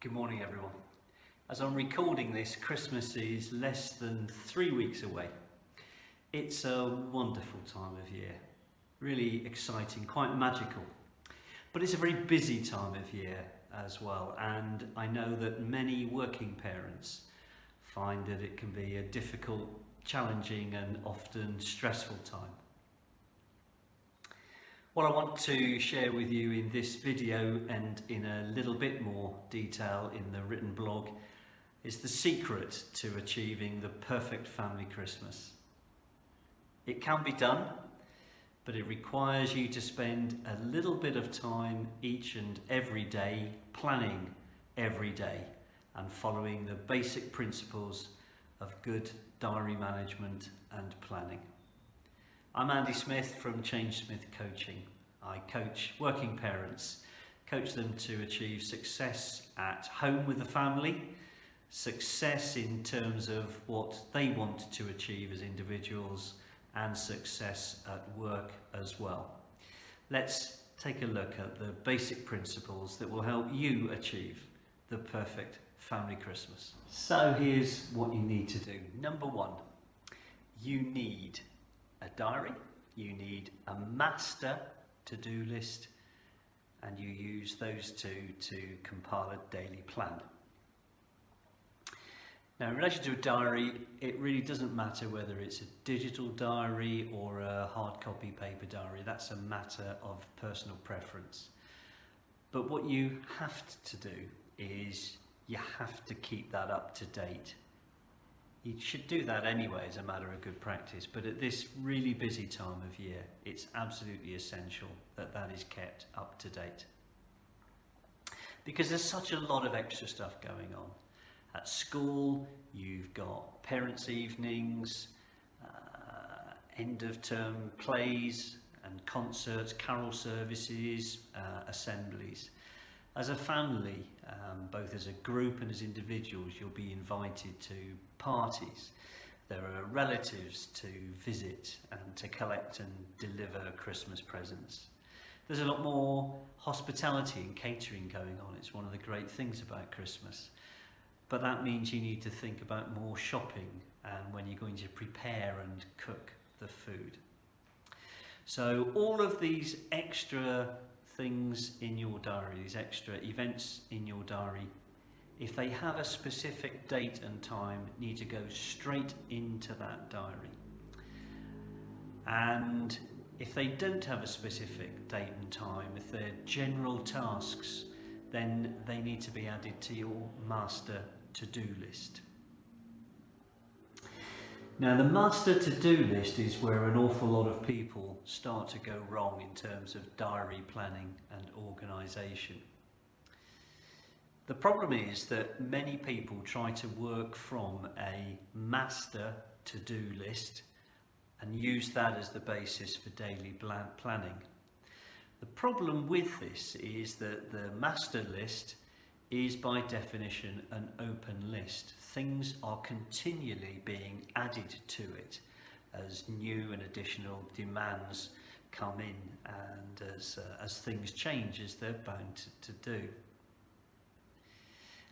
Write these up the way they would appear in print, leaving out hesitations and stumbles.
Good morning everyone. As I'm recording this, Christmas is less than 3 weeks away. It's a wonderful time of year, really exciting, quite magical. But it's a very busy time of year as well, and I know that many working parents find that it can be a difficult, challenging and often stressful time. What I want to share with you in this video and in a little bit more detail in the written blog is the secret to achieving the perfect family Christmas. It can be done, but it requires you to spend a little bit of time each and every day planning every day and following the basic principles of good diary management and planning. I'm Andy Smith from Changesmith Coaching. I coach working parents, coach them to achieve success at home with the family, success in terms of what they want to achieve as individuals, and success at work as well. Let's take a look at the basic principles that will help you achieve the perfect family Christmas. So here's what you need to do. Number one, you need a diary, you need a master to-do list, and you use those two to compile a daily plan. Now in relation to a diary, it really doesn't matter whether it's a digital diary or a hard copy paper diary. That's a matter of personal preference. But what you have to do is you have to keep that up to date. You should do that anyway as a matter of good practice, but at this really busy time of year, it's absolutely essential that that is kept up to date. Because there's such a lot of extra stuff going on. At school, you've got parents' evenings, end of term plays and concerts, carol services, assemblies. As a family, both as a group and as individuals, you'll be invited to parties. There are relatives to visit and to collect and deliver Christmas presents. There's a lot more hospitality and catering going on. It's one of the great things about Christmas. But that means you need to think about more shopping and when you're going to prepare and cook the food. So all of these extra things in your diary, these extra events in your diary, if they have a specific date and time, need to go straight into that diary. And if they don't have a specific date and time, if they're general tasks, then they need to be added to your master to-do list. Now the master to-do list is where an awful lot of people start to go wrong in terms of diary planning and organisation. The problem is that many people try to work from a master to-do list and use that as the basis for daily planning. The problem with this is that the master list is by definition an open list. Things are continually being added to it as new and additional demands come in and as things change, as they're bound to do.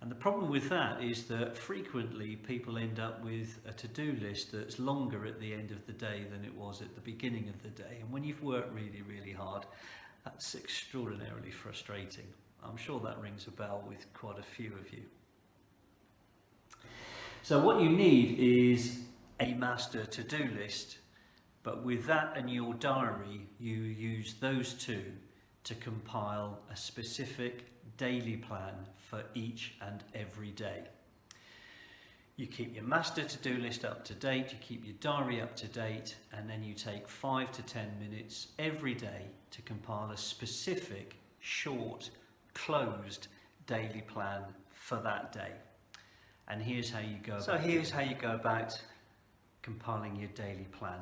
And the problem with that is that frequently people end up with a to-do list that's longer at the end of the day than it was at the beginning of the day. And when you've worked really, really hard, that's extraordinarily frustrating. I'm sure that rings a bell with quite a few of you. So what you need is a master to-do list, but with that and your diary, you use those two to compile a specific daily plan for each and every day. You keep your master to-do list up to date, you keep your diary up to date, and then you take 5 to 10 minutes every day to compile a specific, short, closed daily plan for that day. And here's how you go about compiling your daily plan.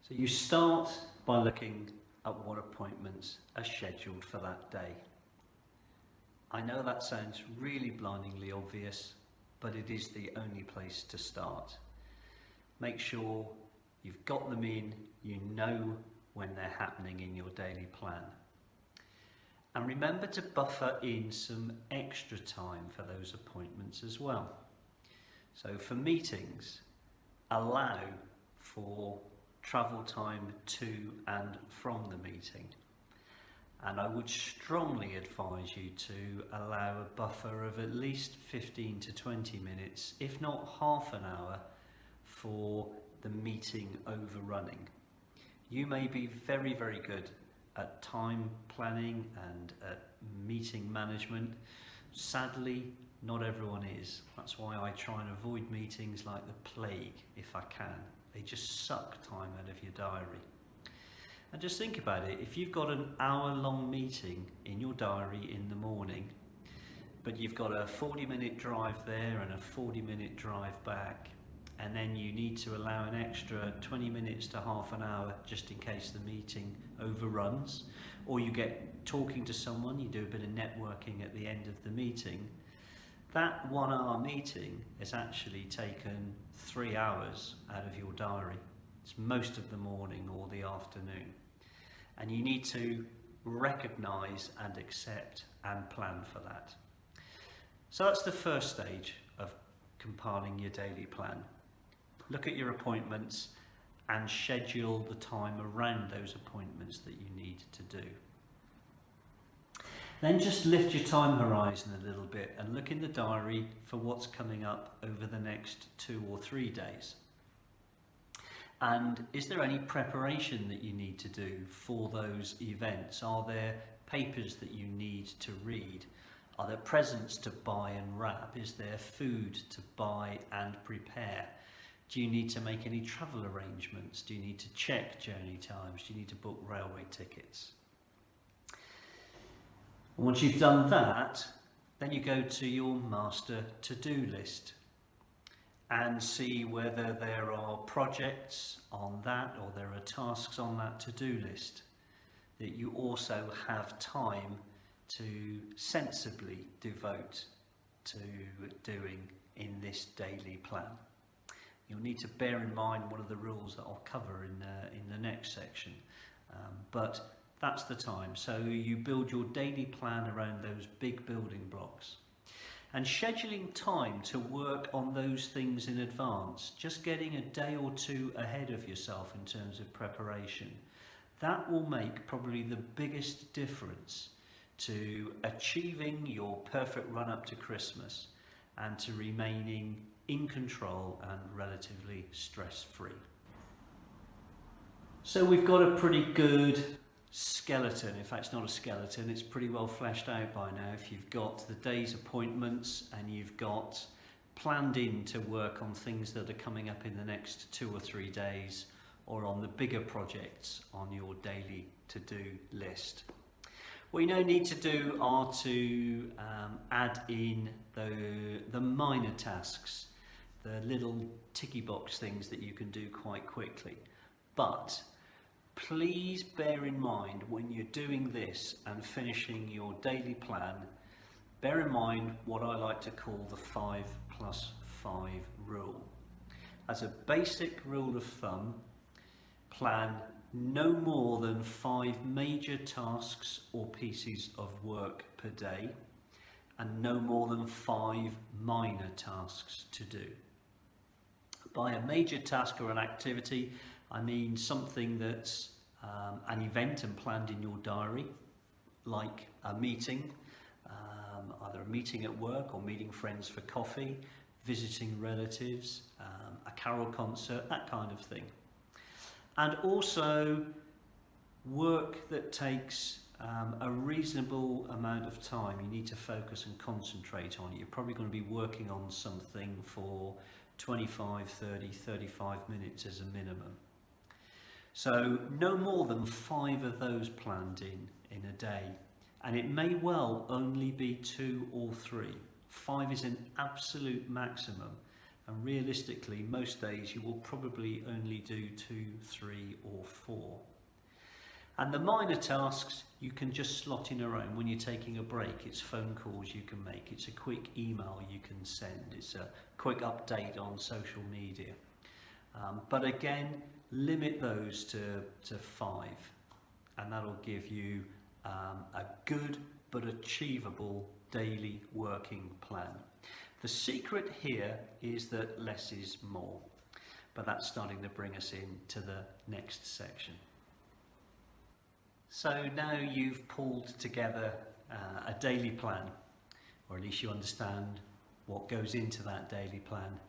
So you start by looking at what appointments are scheduled for that day. I know that sounds really blindingly obvious, but it is the only place to start. Make sure you've got them in, you know when they're happening in your daily plan. And remember to buffer in some extra time for those appointments as well. So for meetings, allow for travel time to and from the meeting. And I would strongly advise you to allow a buffer of at least 15 to 20 minutes, if not half an hour, for the meeting overrunning. You may be very, very good at time planning and at meeting management. Sadly, not everyone is. That's why I try and avoid meetings like the plague if I can. They just suck time out of your diary. And just think about it, if you've got an hour-long meeting in your diary in the morning, but you've got a 40-minute drive there and a 40-minute drive back, and then you need to allow an extra 20 minutes to half an hour just in case the meeting overruns, or you get talking to someone, you do a bit of networking at the end of the meeting, that 1 hour meeting has actually taken 3 hours out of your diary. It's most of the morning or the afternoon. And you need to recognise and accept and plan for that. So that's the first stage of compiling your daily plan. Look at your appointments and schedule the time around those appointments that you need to do. Then just lift your time horizon a little bit and look in the diary for what's coming up over the next 2 or 3 days. And is there any preparation that you need to do for those events? Are there papers that you need to read? Are there presents to buy and wrap? Is there food to buy and prepare? Do you need to make any travel arrangements? Do you need to check journey times? Do you need to book railway tickets? Once you've done that, then you go to your master to-do list and see whether there are projects on that or there are tasks on that to-do list that you also have time to sensibly devote to doing in this daily plan. You'll need to bear in mind one of the rules that I'll cover in the next section, but that's the time. So you build your daily plan around those big building blocks. And scheduling time to work on those things in advance, just getting a day or two ahead of yourself in terms of preparation, that will make probably the biggest difference to achieving your perfect run up to Christmas and to remaining in control and relatively stress-free. So we've got a pretty good skeleton. In fact, it's not a skeleton, it's pretty well fleshed out by now. If you've got the day's appointments and you've got planned in to work on things that are coming up in the next 2 or 3 days, or on the bigger projects on your daily to-do list. What you now need to do are to add in the minor tasks, the little ticky box things that you can do quite quickly. But please bear in mind when you're doing this and finishing your daily plan, bear in mind what I like to call the 5+5 rule. As a basic rule of thumb, plan no more than 5 major tasks or pieces of work per day and no more than 5 minor tasks to do. By a major task or an activity, I mean something that's an event and planned in your diary, like a meeting, either a meeting at work or meeting friends for coffee, visiting relatives, a carol concert, that kind of thing. And also work that takes a reasonable amount of time. You need to focus and concentrate on it. You're probably going to be working on something for 25, 30, 35 minutes as a minimum. So no more than 5 of those planned in a day. And it may well only be 2 or 3. 5 is an absolute maximum. And realistically, most days you will probably only do 2, 3 or 4. And the minor tasks you can just slot in around when you're taking a break. It's phone calls you can make, it's a quick email you can send, it's a quick update on social media. But again, limit those to 5, and that'll give you a good but achievable daily working plan. The secret here is that less is more, but that's starting to bring us into the next section. So now you've pulled together a daily plan, or at least you understand what goes into that daily plan.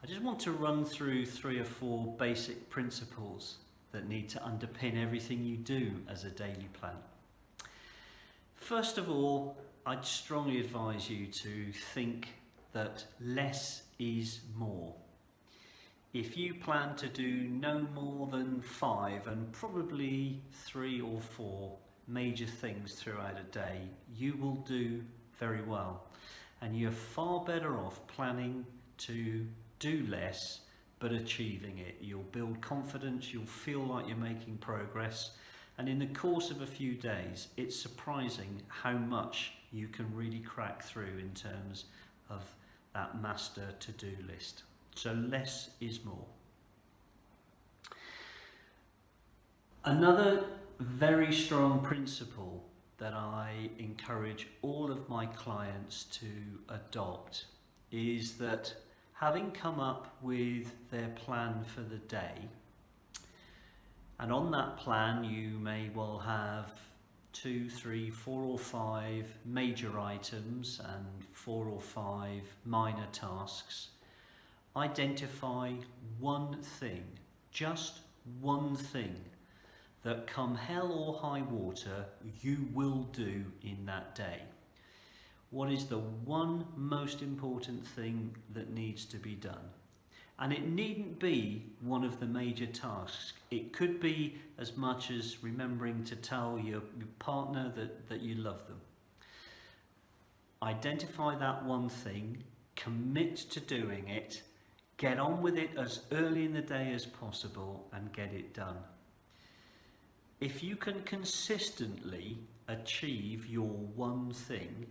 I just want to run through 3 or 4 basic principles that need to underpin everything you do as a daily plan. First of all, I'd strongly advise you to think that less is more. If you plan to do no more than 5 and probably 3 or 4 major things throughout a day, you will do very well. And you're far better off planning to do less but achieving it. You'll build confidence, you'll feel like you're making progress, and in the course of a few days, it's surprising how much you can really crack through in terms of that master to-do list. So less is more. Another very strong principle that I encourage all of my clients to adopt is that having come up with their plan for the day, and on that plan you may well have 2, 3, 4 or 5 major items and 4 or 5 minor tasks. Identify one thing, just one thing, that come hell or high water you will do in that day. What is the one most important thing that needs to be done? And it needn't be one of the major tasks. It could be as much as remembering to tell your partner that you love them. Identify that one thing, commit to doing it, get on with it as early in the day as possible and get it done. If you can consistently achieve your one thing,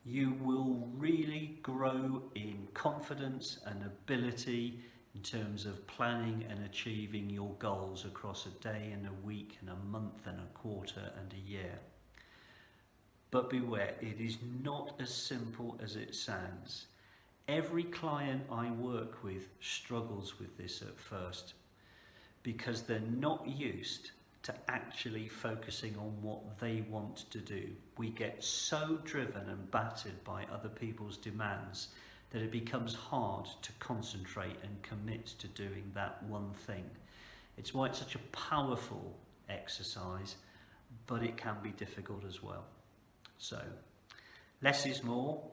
you will really grow in confidence and ability in terms of planning and achieving your goals across a day and a week and a month and a quarter and a year. But beware, it is not as simple as it sounds. Every client I work with struggles with this at first because they're not used to actually focusing on what they want to do. We get so driven and battered by other people's demands that it becomes hard to concentrate and commit to doing that one thing. It's why it's such a powerful exercise, but it can be difficult as well. So, less is more.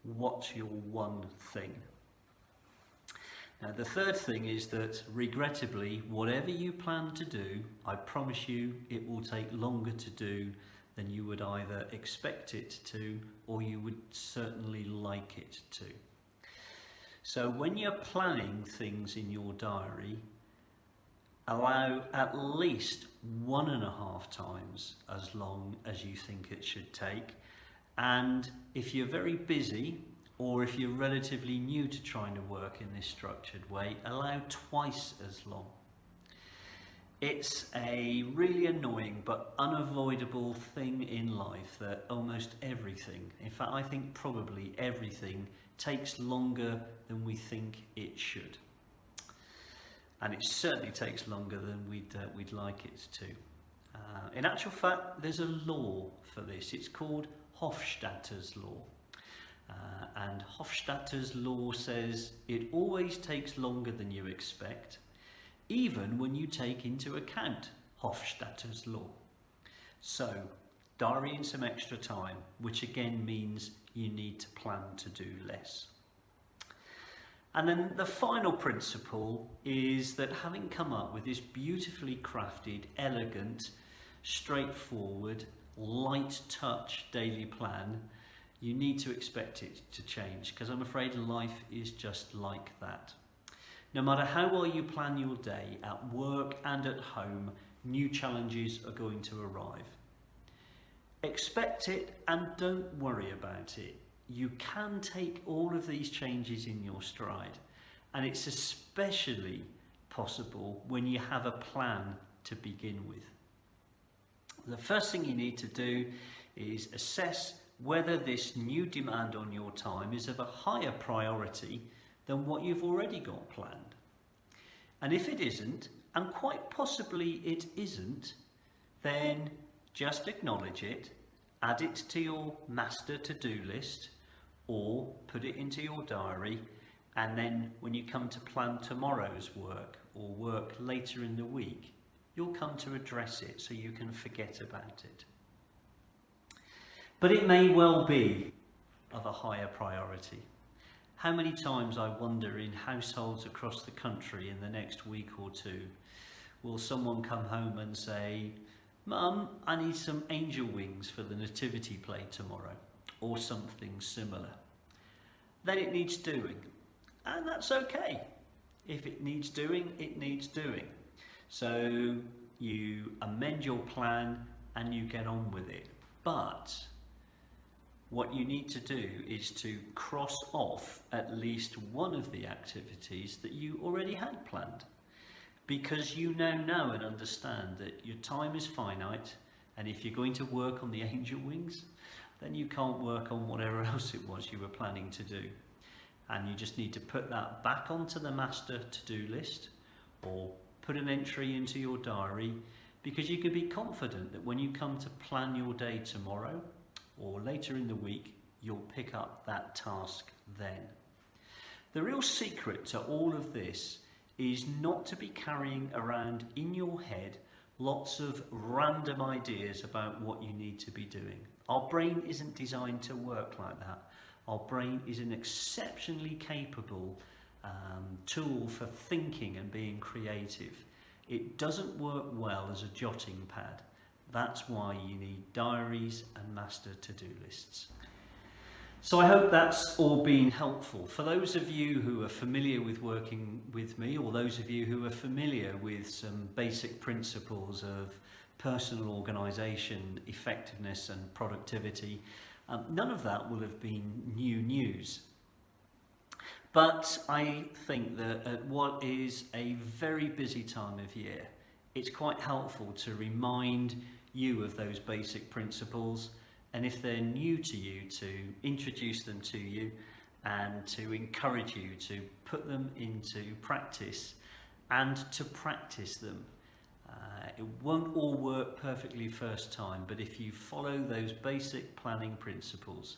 What's your one thing? Now, the third thing is that, regrettably, whatever you plan to do, I promise you it will take longer to do than you would either expect it to or you would certainly like it to. So when you're planning things in your diary, allow at least 1.5 times as long as you think it should take. And if you're very busy, or if you're relatively new to trying to work in this structured way, allow twice as long. It's a really annoying but unavoidable thing in life that almost everything, in fact I think probably everything, takes longer than we think it should. And it certainly takes longer than we'd like it to. In actual fact, there's a law for this. It's called Hofstadter's law. And Hofstadter's law says it always takes longer than you expect, even when you take into account Hofstadter's law. So, diary in some extra time, which again means you need to plan to do less. And then the final principle is that having come up with this beautifully crafted, elegant, straightforward, light touch daily plan, you need to expect it to change, because I'm afraid life is just like that. No matter how well you plan your day, at work and at home, new challenges are going to arrive. Expect it and don't worry about it. You can take all of these changes in your stride, and it's especially possible when you have a plan to begin with. The first thing you need to do is assess whether this new demand on your time is of a higher priority than what you've already got planned. And if it isn't, and quite possibly it isn't, then just acknowledge it, add it to your master to-do list, or put it into your diary, and then when you come to plan tomorrow's work or work later in the week, you'll come to address it so you can forget about it. But it may well be of a higher priority. How many times I wonder in households across the country in the next week or two, will someone come home and say, "Mum, I need some angel wings for the nativity play tomorrow," or something similar. Then it needs doing, and that's okay. If it needs doing, it needs doing. So you amend your plan and you get on with it. But what you need to do is to cross off at least one of the activities that you already had planned, because you now know and understand that your time is finite, and if you're going to work on the angel wings, then you can't work on whatever else it was you were planning to do. And you just need to put that back onto the master to-do list, or put an entry into your diary, because you can be confident that when you come to plan your day tomorrow or later in the week, you'll pick up that task then. The real secret to all of this is not to be carrying around in your head lots of random ideas about what you need to be doing. Our brain isn't designed to work like that. Our brain is an exceptionally capable tool for thinking and being creative. It doesn't work well as a jotting pad. That's why you need diaries and master to-do lists. So I hope that's all been helpful. For those of you who are familiar with working with me, or those of you who are familiar with some basic principles of personal organisation, effectiveness and productivity, none of that will have been new news. But I think that at what is a very busy time of year, it's quite helpful to remind you of those basic principles, and if they're new to you, to introduce them to you and to encourage you to put them into practice and to practice them. It won't all work perfectly first time, but if you follow those basic planning principles,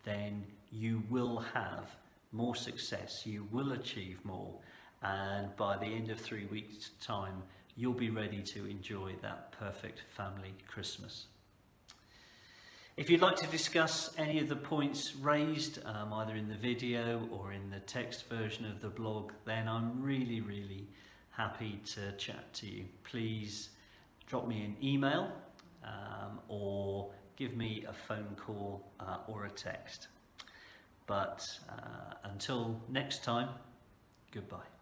then you will have more success, you will achieve more, and by the end of 3 weeks' time, you'll be ready to enjoy that perfect family Christmas. If you'd like to discuss any of the points raised, either in the video or in the text version of the blog, then I'm really happy to chat to you. Please drop me an email or give me a phone call or a text. But until next time, goodbye.